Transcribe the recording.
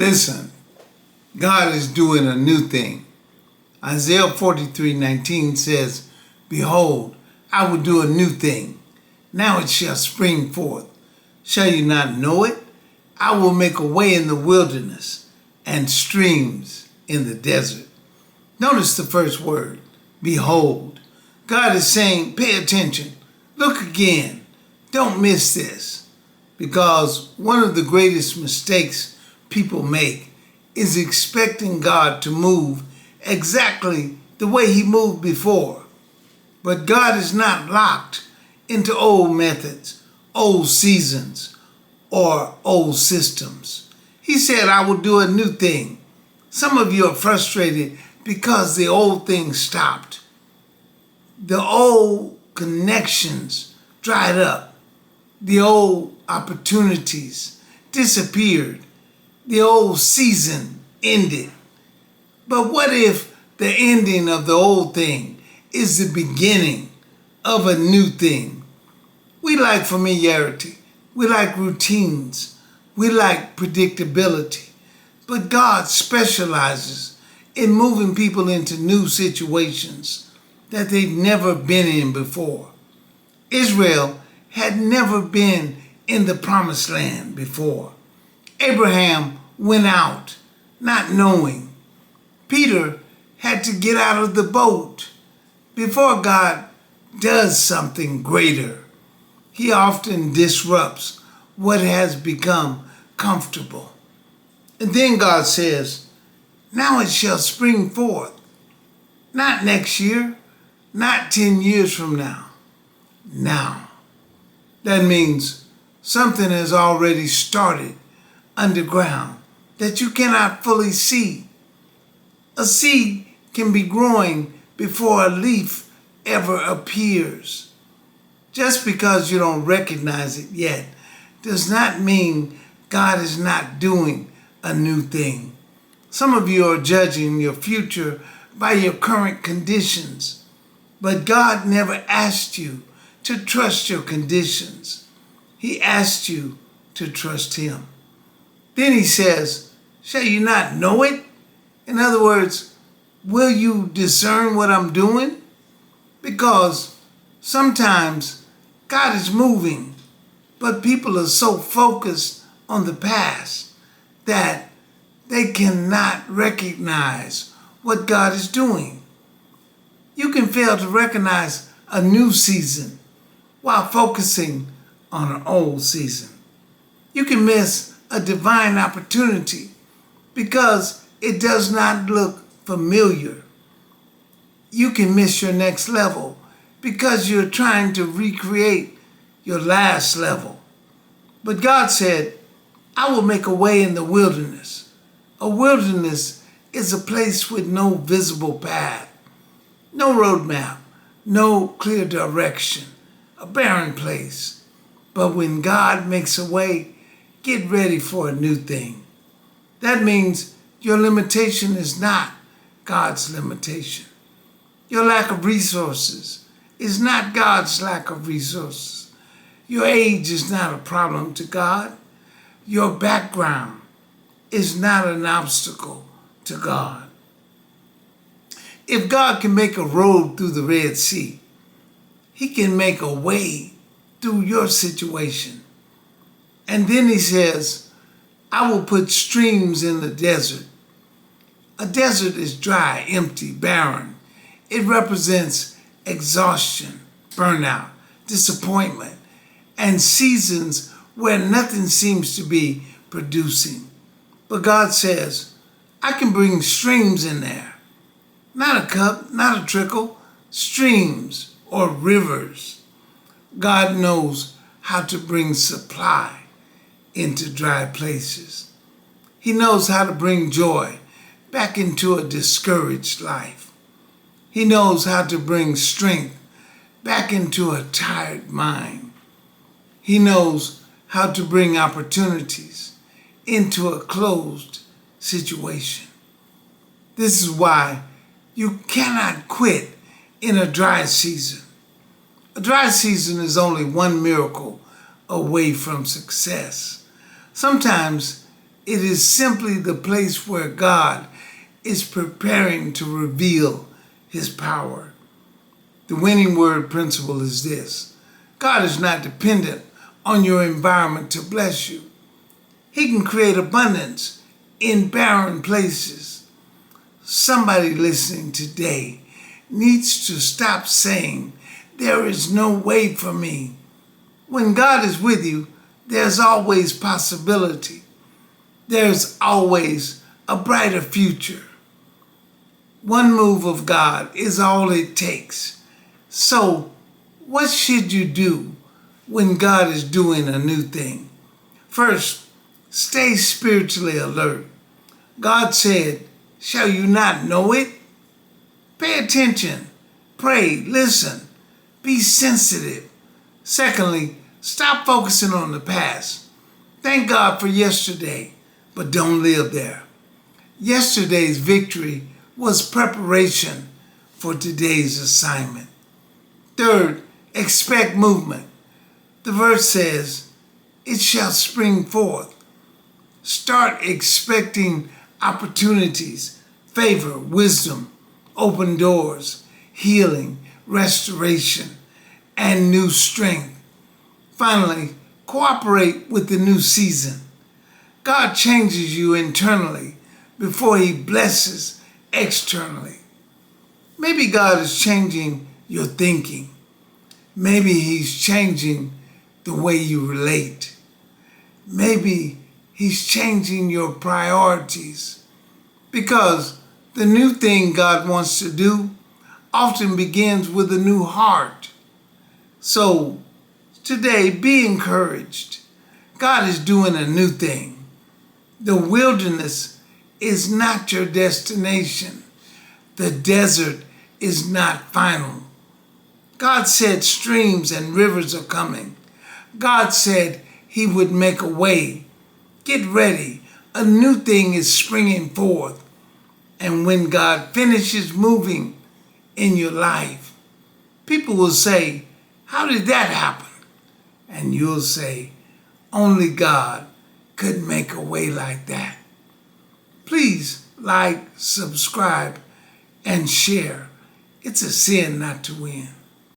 Listen, God is doing a new thing. Isaiah 43:19 says, "Behold, I will do a new thing. Now it shall spring forth. Shall you not know it? I will make a way in the wilderness and streams in the desert." Notice the first word, behold. God is saying, pay attention. Look again. Don't miss this. Because one of the greatest mistakes people make is expecting God to move exactly the way he moved before. But God is not locked into old methods, old seasons, or old systems. He said, I will do a new thing. Some of you are frustrated because the old thing stopped. The old connections dried up. The old opportunities disappeared. The old season ended. But what if the ending of the old thing is the beginning of a new thing? We like familiarity. We like routines. We like predictability. But God specializes in moving people into new situations that they've never been in before. Israel had never been in the promised land before. Abraham went out not knowing. Peter had to get out of the boat before God does something greater. He often disrupts what has become comfortable. And then God says, now it shall spring forth. Not next year, not 10 years from now. Now. That means something has already started underground that you cannot fully see. A seed can be growing before a leaf ever appears. Just because you don't recognize it yet does not mean God is not doing a new thing. Some of you are judging your future by your current conditions, but God never asked you to trust your conditions. He asked you to trust Him. Then He says, shall you not know it? In other words, will you discern what I'm doing? Because sometimes God is moving, but people are so focused on the past that they cannot recognize what God is doing. You can fail to recognize a new season while focusing on an old season. You can miss a divine opportunity because it does not look familiar. You can miss your next level because you're trying to recreate your last level. But God said, I will make a way in the wilderness. A wilderness is a place with no visible path, no roadmap, no clear direction, a barren place. But when God makes a way, get ready for a new thing. That means your limitation is not God's limitation. Your lack of resources is not God's lack of resources. Your age is not a problem to God. Your background is not an obstacle to God. If God can make a road through the Red Sea, He can make a way through your situation. And then He says, I will put streams in the desert. A desert is dry, empty, barren. It represents exhaustion, burnout, disappointment, and seasons where nothing seems to be producing. But God says, I can bring streams in there. Not a cup, not a trickle, streams or rivers. God knows how to bring supply into dry places. He knows how to bring joy back into a discouraged life. He knows how to bring strength back into a tired mind. He knows how to bring opportunities into a closed situation. This is why you cannot quit in a dry season. A dry season is only one miracle away from success. Sometimes It is simply the place where God is preparing to reveal his power. The winning word principle is this: God is not dependent on your environment to bless you. He can create abundance in barren places. Somebody listening today needs to stop saying, "There is no way for me." When God is with you, there's always possibility. There's always a brighter future. One move of God is all it takes. So, what should you do when God is doing a new thing? First, stay spiritually alert. God said, "Shall you not know it?" Pay attention, pray, listen, be sensitive. Secondly, stop focusing on the past. Thank God for yesterday, but don't live there. Yesterday's victory was preparation for today's assignment. Third, expect movement. The verse says, "It shall spring forth." Start expecting opportunities, favor, wisdom, open doors, healing, restoration, and new strength. Finally, cooperate with the new season. God changes you internally before he blesses externally. Maybe God is changing your thinking. Maybe he's changing the way you relate. Maybe he's changing your priorities. Because the new thing God wants to do often begins with a new heart. So today, be encouraged. God is doing a new thing. The wilderness is not your destination. The desert is not final. God said streams and rivers are coming. God said he would make a way. Get ready. A new thing is springing forth. And when God finishes moving in your life, people will say, "How did that happen?" And you'll say, "Only God could make a way like that." Please like, subscribe, and share. It's a sin not to win.